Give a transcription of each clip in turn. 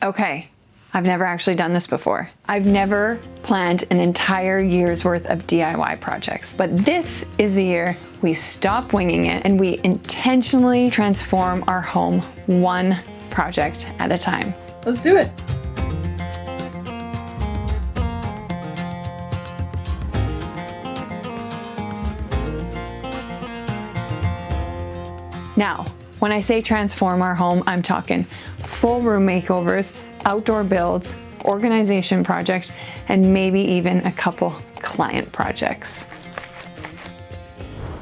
Okay, I've never actually done this before. I've never planned an entire year's worth of DIY projects, but this is the year we stop winging it and we intentionally transform our home one project at a time. Let's do it. Now, when I say transform our home, I'm talking full room makeovers, outdoor builds, organization projects, and maybe even a couple client projects.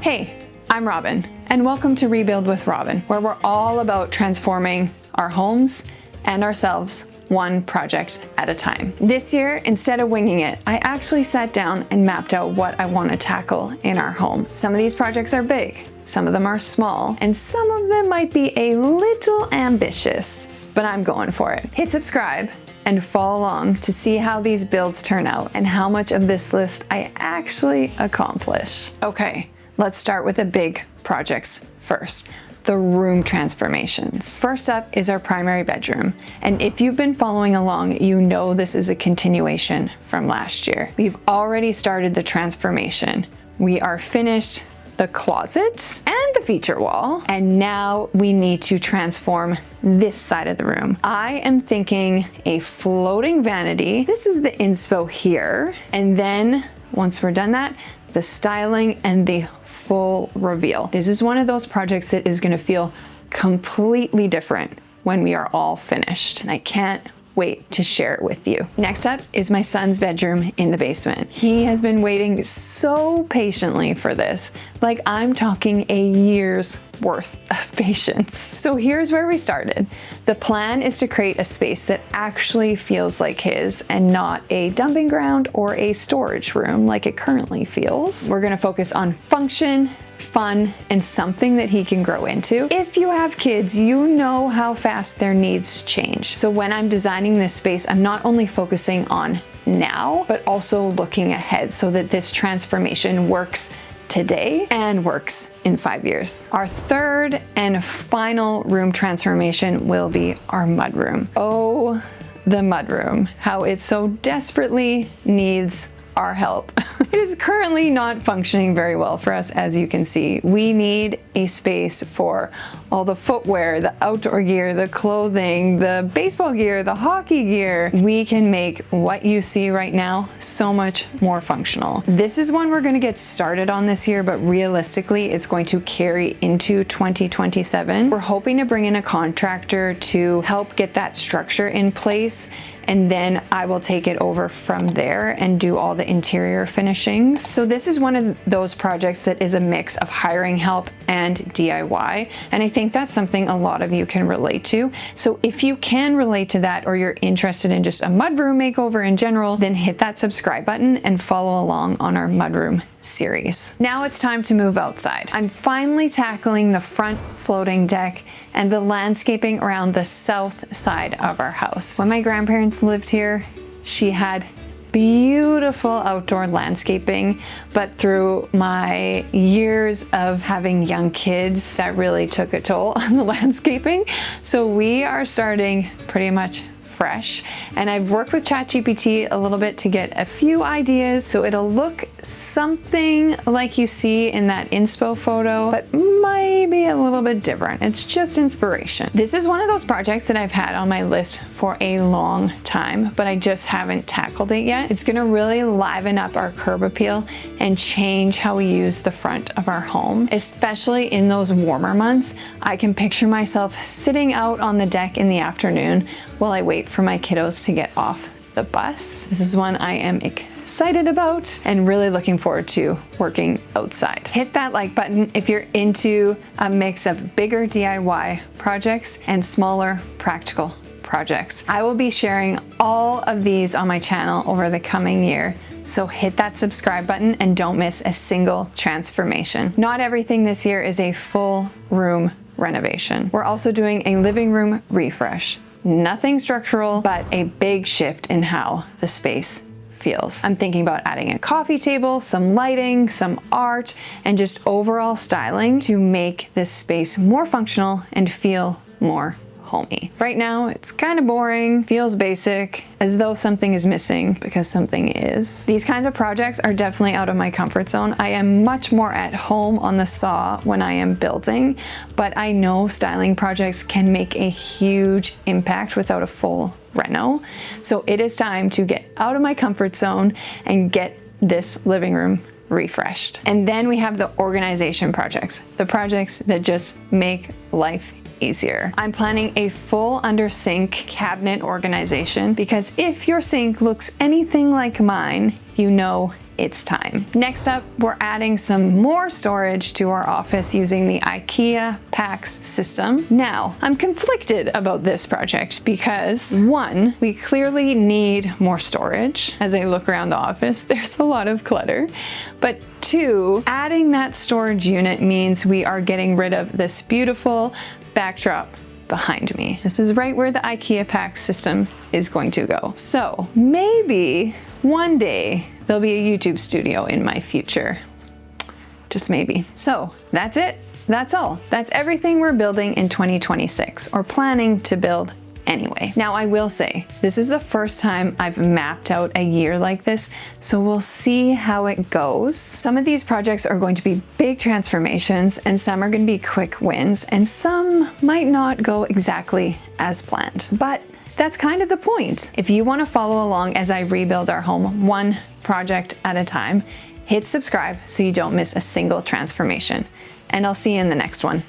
Hey, I'm Robyn, and welcome to Rebuild with Robyn, where we're all about transforming our homes and ourselves one project at a time. This year, instead of winging it, I actually sat down and mapped out what I want to tackle in our home. Some of these projects are big, some of them are small, and some of them might be a little ambitious, but I'm going for it. Hit subscribe and follow along to see how these builds turn out and how much of this list I actually accomplish. Okay, let's start with the big projects first. The room transformations. First up is our primary bedroom. And if you've been following along, you know this is a continuation from last year. We've already started the transformation. We are finished the closet and the feature wall, and now we need to transform this side of the room. I am thinking a floating vanity. This is the inspo here. And then once we're done that, the styling and the full reveal. This is one of those projects that is gonna feel completely different when we are all finished, and I can't wait to share it with you. Next up is my son's bedroom in the basement. He has been waiting so patiently for this, like I'm talking a year's worth of patience. So here's where we started. The plan is to create a space that actually feels like his and not a dumping ground or a storage room like it currently feels. We're gonna focus on function, fun, and something that he can grow into. If you have kids, you know how fast their needs change. So when I'm designing this space, I'm not only focusing on now, but also looking ahead so that this transformation works today and works in 5 years. Our third and final room transformation will be our mudroom. Oh, the mudroom, how it so desperately needs our help. It is currently not functioning very well for us, as you can see. We need a space for all the footwear, the outdoor gear, the clothing, the baseball gear, the hockey gear. We can make what you see right now so much more functional. This is one we're gonna get started on this year, but realistically, it's going to carry into 2027. We're hoping to bring in a contractor to help get that structure in place, and then I will take it over from there and do all the interior finishings. So this is one of those projects that is a mix of hiring help and DIY, and I think that's something a lot of you can relate to. So if you can relate to that, or you're interested in just a mudroom makeover in general, then hit that subscribe button and follow along on our mudroom series. Now it's time to move outside. I'm finally tackling the front floating deck and the landscaping around the south side of our house. When my grandparents lived here, she had beautiful outdoor landscaping, but through my years of having young kids, that really took a toll on the landscaping. So we are starting pretty much fresh, and I've worked with ChatGPT a little bit to get a few ideas, so it'll look something like you see in that inspo photo, but maybe a little bit different. It's just inspiration. This is one of those projects that I've had on my list for a long time, but I just haven't tackled it yet. It's gonna really liven up our curb appeal and change how we use the front of our home, especially in those warmer months. I can picture myself sitting out on the deck in the afternoon while I wait for my kiddos to get off the bus. This is one I am excited about and really looking forward to working outside. Hit that like button if you're into a mix of bigger DIY projects and smaller practical projects. I will be sharing all of these on my channel over the coming year, so hit that subscribe button and don't miss a single transformation. Not everything this year is a full room renovation. We're also doing a living room refresh. Nothing structural, but a big shift in how the space feels. I'm thinking about adding a coffee table, some lighting, some art, and just overall styling to make this space more functional and feel more homey. Right now, it's kind of boring, feels basic, as though something is missing because something is. These kinds of projects are definitely out of my comfort zone. I am much more at home on the saw when I am building, but I know styling projects can make a huge impact without a full reno. So it is time to get out of my comfort zone and get this living room refreshed. And then we have the organization projects, the projects that just make life easier. I'm planning a full under sink cabinet organization because if your sink looks anything like mine, you know it's time. Next up, we're adding some more storage to our office using the IKEA PAX system. Now, I'm conflicted about this project because one, we clearly need more storage. As I look around the office, there's a lot of clutter. But two, adding that storage unit means we are getting rid of this beautiful backdrop behind me. This is right where the IKEA PAX system is going to go. So maybe one day there'll be a YouTube studio in my future. Just maybe. So that's it. That's all. That's everything we're building in 2026 or planning to build anyway. Now I will say, this is the first time I've mapped out a year like this, so we'll see how it goes. Some of these projects are going to be big transformations and some are going to be quick wins and some might not go exactly as planned. But that's kind of the point. If you want to follow along as I rebuild our home one project at a time, hit subscribe so you don't miss a single transformation. And I'll see you in the next one.